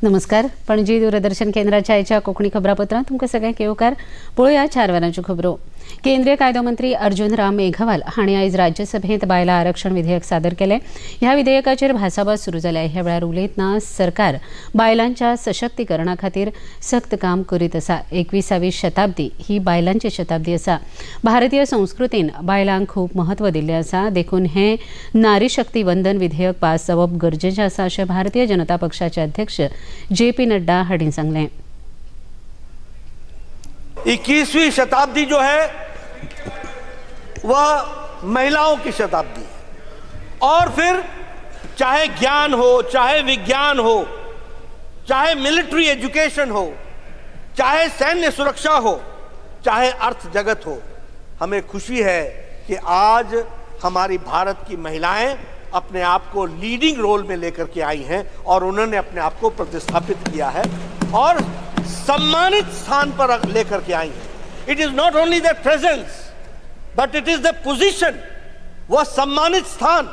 नमस्कार. पणजी दूरदर्शन केंद्राच्या आयच्या कोकणी खबरापत्रांत तुमकां सगळ्यांक येवकार. पळोवया 4 वरांच्यो खबरो. केंद्रीय कायदो मंत्री अर्जुन राम मेघवाल हांणी आयज राज्यसभेंत बायलां आरक्षण विधेयक सादर केलें. ह्या विधेयकाचेर भासाभास सुरू जाल्या. ह्या वेळार उलयतना सरकार बायलांच्या सशक्तीकरणा खातीर सक्त काम करीत आसा. 21वी शताब्दी ही बायलांची शताब्दी आसा. भारतीय संस्कृतीन बायलांक खूब महत्व दिल्लें आसा. देखून हें नारी शक्ती वंदन विधेयक पास जावप गरजेचें आसा अशें भारतीय जनता पक्षाचे अध्यक्ष JP नड्डा हांणी सांगलें. 21वीं शताब्दी जो है वह महिलाओं की शताब्दी है और फिर चाहे ज्ञान हो, चाहे विज्ञान हो, चाहे मिलिट्री एजुकेशन हो, चाहे सैन्य सुरक्षा हो, चाहे अर्थ जगत हो, हमें खुशी है कि आज हमारी भारत की महिलाएं अपने आप को लीडिंग रोल में लेकर के आई हैं और उन्होंने अपने आप को प्रतिस्थापित किया है और सम्मानित स्थान पर लेकर के आई हैं. It is not only the presence but it is the position. वह सम्मानित स्थान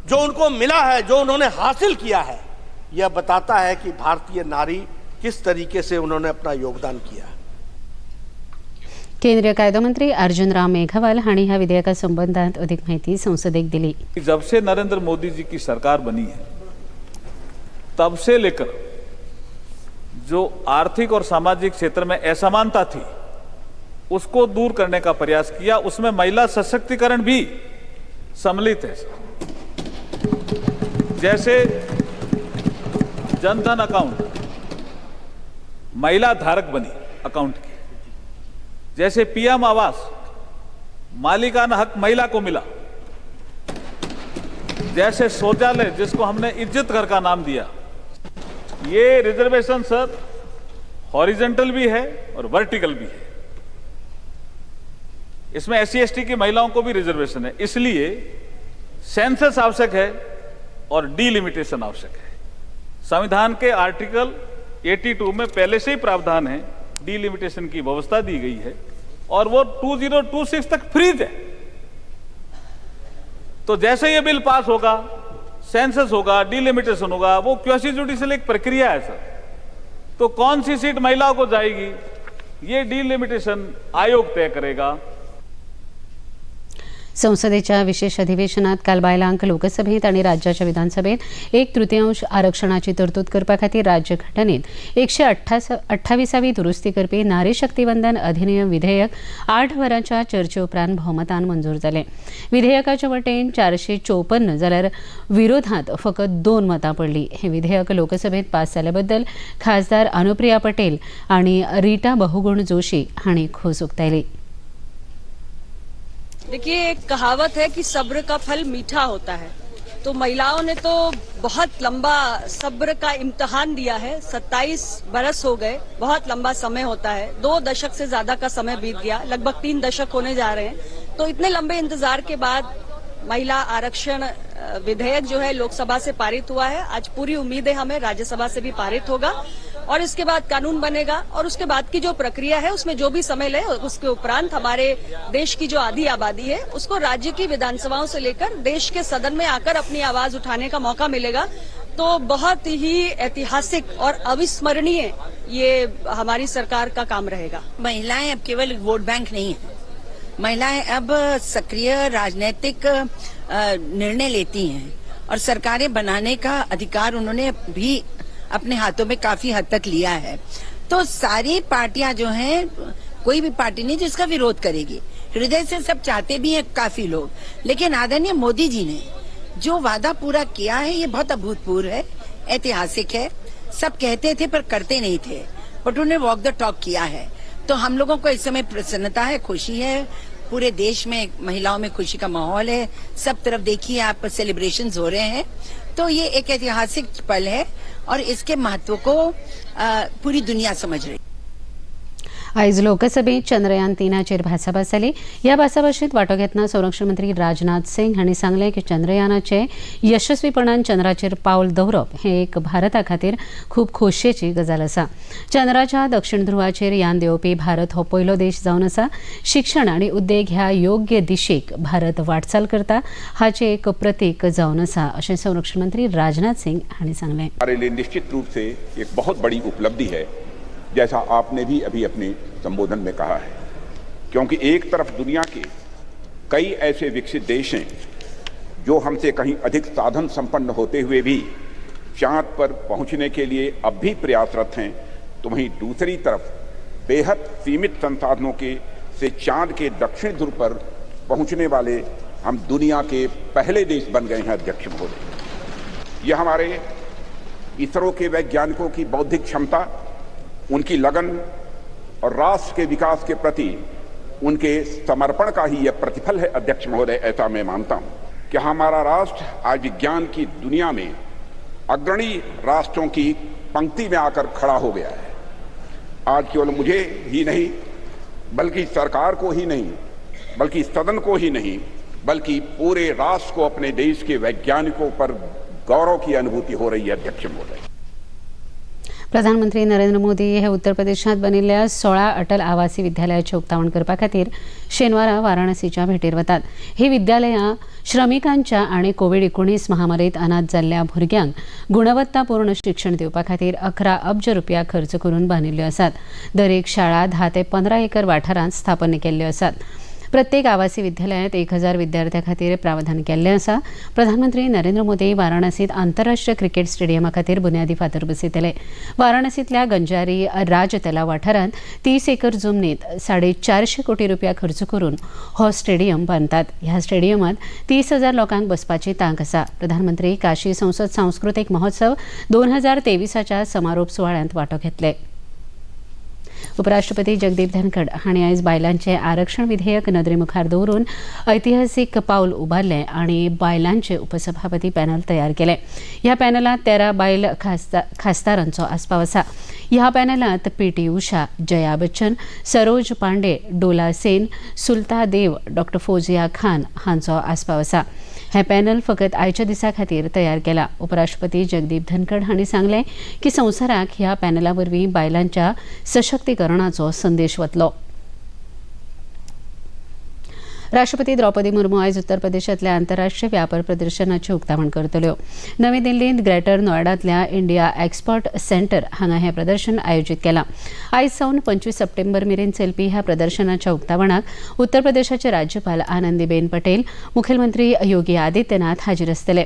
जो उनको मिला है, जो उन्होंने हासिल किया है, यह बताता है कि भारतीय नारी किस तरीके से उन्होंने अपना योगदान किया है. केंद्रीय कायदो मंत्री अर्जुन राम मेघवाल हांणी ह्या विधेयका संबंधात अधिक माहिती संसदेक दिली. जब से नरेंद्र मोदी जी की सरकार बनी है तब से लेकर जो आर्थिक और सामाजिक क्षेत्र में असमानता थी उसको दूर करने का प्रयास किया. उसमें महिला सशक्तिकरण भी सम्मिलित है. जैसे जनधन अकाउंट, महिला धारक बनी अकाउंट की. जैसे PM आवास, मालिकाना हक महिला को मिला. जैसे शौचालय जिसको हमने इज्जत घर का नाम दिया. ये रिजर्वेशन सर हॉरिजॉन्टल भी है और वर्टिकल भी है. इसमें SC/ST की महिलाओं को भी रिजर्वेशन है. इसलिए सेंसस आवश्यक है और डीलिमिटेशन आवश्यक है. संविधान के आर्टिकल 82 में पहले से ही प्रावधान है, डीलिमिटेशन की व्यवस्था दी गई है और वो 2026 तक फ्रीज है. तो जैसे ये बिल पास होगा, सेंसस होगा, डीलिमिटेशन होगा, वो क्वासी जुडिशियल एक प्रक्रिया है सर. तो कौन सी सीट महिलाओं को जाएगी ये डीलिमिटेशन आयोग तय करेगा. संसदेच्या विशेष अधिवेशनात काल बायलांक लोकसभेत आणि राज्याच्या विधानसभेत 1/3 आरक्षणाची तरतूद करपा खातीर राज्यघटनेत 128वी दुरुस्ती करपी नारी शक्ती वंदन अधिनियम विधेयक 8 वरांच्या चर्चे उपरांत भोवमतान मंजूर जालें. विधेयकाच्या वटेन 454 जाल्यार विरोधांत फकत 2 मतां पडलीं. हे विधेयक लोकसभेत पास जाले बद्दल खासदार अनुप्रिया पटेल आणि रीटा बहुगुण जोशी हांणी खोस उक्तायली. देखिए, एक कहावत है कि सब्र का फल मीठा होता है. तो महिलाओं ने तो बहुत लंबा सब्र का इम्तिहान दिया है. 27 बरस हो गए, बहुत लंबा समय होता है. 2 दशक से ज्यादा का समय बीत गया, लगभग 3 दशक होने जा रहे हैं. तो इतने लंबे इंतजार के बाद महिला आरक्षण विधेयक जो है लोकसभा से पारित हुआ है. आज पूरी उम्मीद है हमें राज्यसभा से भी पारित होगा और इसके बाद कानून बनेगा और उसके बाद की जो प्रक्रिया है उसमें जो भी समय ले उसके उपरांत हमारे देश की जो आधी आबादी है उसको राज्य की विधानसभाओं से लेकर देश के सदन में आकर अपनी आवाज उठाने का मौका मिलेगा. तो बहुत ही ऐतिहासिक और अविस्मरणीय ये हमारी सरकार का काम रहेगा. महिलाएं अब केवल वोट बैंक नहीं है. महिलाएं अब सक्रिय राजनीतिक निर्णय लेती हैं और सरकारें बनाने का अधिकार उन्होंने भी अपने हाथों में काफी हद तक लिया है. तो सारी पार्टियां जो हैं, कोई भी पार्टी नहीं जिसका विरोध करेगी. हृदय से सब चाहते भी हैं काफी लोग, लेकिन आदरणीय मोदी जी ने जो वादा पूरा किया है ये बहुत अभूतपूर्व है, ऐतिहासिक है. सब कहते थे पर करते नहीं थे, बट उन्होंने वॉक द टॉक किया है. तो हम लोगों को इस समय प्रसन्नता है, खुशी है. पूरे देश में महिलाओं में खुशी का माहौल है. सब तरफ देखिए आप सेलिब्रेशंस हो रहे हैं. तो ये एक ऐतिहासिक पल है और इसके महत्व को पूरी दुनिया समझ रही. आयज लोकसभेत चंद्रयान 3 भासाभास जाली. ह्या भासाभाशीत वांटो घेतना संरक्षण मंत्री राजनाथ सिंग हांणी सांगलें की चंद्रयानाचे यशस्वीपणान चंद्राचेर पावल दवरप हें एक भारता खातीर खूब खोशयेची गजाल आसा. चंद्राच्या दक्षिण ध्रुवाचेर यान देंवोवपी भारत हो पयलो देश जावन आसा. शिक्षण आनी उद्देग ह्या योग्य दिशेक भारत वाटचाल करता हाचें एक प्रतीक जावन आसा अशें संरक्षण मंत्री राजनाथ सिंग हांणी सांगलें. हमारे लिए निश्चित रूप से एक बहुत बड़ी उपलब्धि है, जैसा आपने भी अभी अपने संबोधन में कहा है, क्योंकि एक तरफ दुनिया के कई ऐसे विकसित देश हैं जो हमसे कहीं अधिक साधन संपन्न होते हुए भी चांद पर पहुंचने के लिए अब भी प्रयासरत हैं, तो वहीं दूसरी तरफ बेहद सीमित संसाधनों के से चांद के दक्षिण ध्रुव पर पहुंचने वाले हम दुनिया के पहले देश बन गए हैं. अध्यक्ष महोदय, यह हमारे इसरो के वैज्ञानिकों की बौद्धिक क्षमता, उनकी लगन और राष्ट्र के विकास के प्रति उनके समर्पण का ही यह प्रतिफल है. अध्यक्ष महोदय, ऐसा मैं मानता हूं कि हमारा राष्ट्र आज विज्ञान की दुनिया में अग्रणी राष्ट्रों की पंक्ति में आकर खड़ा हो गया है. आज केवल मुझे ही नहीं, बल्कि सरकार को ही नहीं, बल्कि सदन को ही नहीं, बल्कि पूरे राष्ट्र को अपने देश के वैज्ञानिकों पर गौरव की अनुभूती हो रही है. अध्यक्ष महोदय, प्रधानमंत्री नरेंद्र मोदी हे उत्तर प्रदेशात बनिल्ल्या 16 अटल आवासी विद्यालयाचे उक्तावण करपा खातीर शेनवारा वाराणसीच्या भेटेर वतात. ही विद्यालयां श्रमिकांच्या आणि कोविड-19 महामारीत अनाथ जाल्ल्या भुरग्यांक गुणवत्तापूर्ण शिक्षण दिवपा खातीर 11 अब्ज रुपया खर्च करून बांदिल्ल्यो आसात. दरेक शाळा 10 ते 15 एकर वाठारांत स्थापन केल्ल्यो आसात. प्रत्येक आवासी विद्यालयात 1000 विद्यार्थ्यां खातीर प्रावधान केल्लें आसा. प्रधानमंत्री नरेंद्र मोदी वाराणसीत आंतरराष्ट्रीय क्रिकेट स्टेडियमा खातीर बुन्यादी फातर बसयतले. वाराणसींतल्या गंजारी राजतला वाठारांत 30 एकर जमनीत 450 कोटी रुपया खर्च करून हो स्टेडियम बांदतात. ह्या स्टेडियमात 30,000 लोकांक बसपाची तांक आसा. प्रधानमंत्री काशी संसद सांस्कृतिक महोत्सव 2023च्या समारोप सुवाळ्यांत वांटो घेतले. उपराष्ट्रपती जगदीप धनखड हांणी आयज बायलांचे आरक्षण विधेयक नदरे मुखार दवरून ऐतिहासीक पावल उबारलें आनी बायलांचे उपसभापती पॅनल तयार केलें. ह्या पॅनलांत 13 बायल खासदारांचो आस्पाव आसा. ह्या पॅनलांत पीटी उषा, जया बच्चन, सरोज पांडे, डोला सेन, सुलता देव, डॉ. फौजिया खान हांचो आस्पाव आसा. हें पॅनल फकत आयच्या दिसा खातीर तयार केलां. उपराष्ट्रपती जगदीप धनखड हांणी सांगलें की संवसाराक ह्या पॅनला वरवीं बायलांच्या सशक्तीकरणाचो संदेश वतलो. राष्ट्रपती द्रौपदी मुर्मू आयज उत्तर प्रदेशांतल्या आंतरराष्ट्रीय व्यापार प्रदर्शनाचें उक्तावण करतल्यो. नवी दिल्लींत ग्रेटर नोएडांतल्या इंडिया एक्सपोर्ट सेंटर हांगा हें प्रदर्शन आयोजीत केलां. आयज सावन 25 सप्टेंबर मेरेन चलपी ह्या प्रदर्शनाच्या उक्तावणाक उत्तर प्रदेशाचे राज्यपाल आनंदीबेन पटेल, मुखेलमंत्री योगी आदित्यनाथ हाजीर आसतले.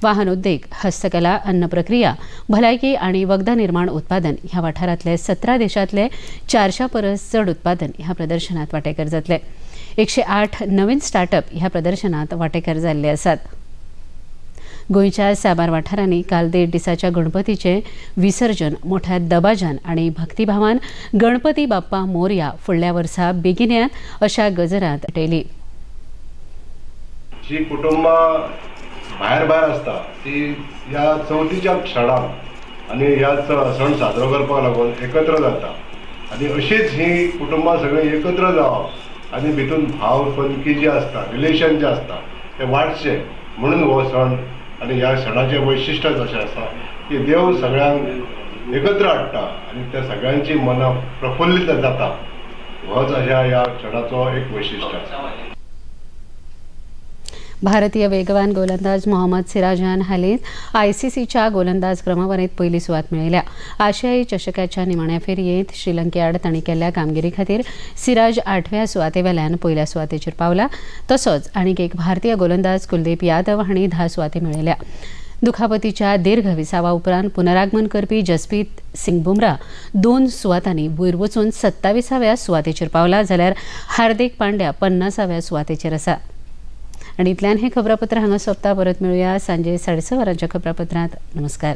वाहन उद्देग, हस्तकला, अन्न प्रक्रिया, भलायकी आनी वखदां निर्माण उत्पादन ह्या वाठारांतले 17 देशांतले 400 परस चड उत्पादन ह्या प्रदर्शनात वांटेकार जातले. 108 नवीन स्टार्टअप ह्या प्रदर्शनात वांटेकार जाल्ले आसात. गोंयच्या साबार वाठारांनी काल 1.5 दिसाच्या गणपतीचें विसर्जन मोठ्या दबाजान आनी भक्तिभावान गणपती बाप्पा मोरया फुडल्या वर्सा बेगिन्यात अशा गजरांत पेटयली. जी कुटुंबां भायर भायर आसता ती ह्या चवथीच्या क्षणाक आनी ह्या सण साजरो करपाक लागून एकत्र जाता आनी अशीच ही कुटुंबां सगळीं एकत्र जावप आनी भितून भाव पंथी जे आसता, रिलेशन जे आसता ते वाडचे म्हणून हो सण आनी ह्या सणाचें वैशिश्ट्यच अशें आसा की देव सगळ्यांक एकत्र हाडटा आनी त्या सगळ्यांची मनां प्रफुल्लीत जाता. होच ह्या सणाचो एक वैशिश्ट्य आसा. भारतीय वेगवान गोलंदाज मोहम्मद सिराजान हालींच आयसीसीच्या गोलंदाज क्रमवारींत पयली सुवात मेळयल्या. आशियाई चषकाच्या निमाण्या फेरयेंत श्रीलंके आड तांणी केल्ल्या कामगिरी खातीर सिराज 8व्या सुवातेवेल्यान पयल्या सुवातेचेर पावला. तसोच आनीक एक भारतीय गोलंदाज कुलदीप यादव हांणी 10 सुवाती मेळयल्या. दुखापतीच्या दीर्घ विसावा उपरांत पुनरागमन करपी जसप्रीत सिंग बुमराह 2 सुवातांनी वयर वचून 27व्या सुवातेचेर पावला, जाल्यार हार्दिक पांड्या 50व्या सुवातेचेर आसा. आणि इतल्यान हे खबरापत्र हांगा सोंपता. परत मेळुया सांजे 6:30 वरांच्या खबरापत्रांत. नमस्कार.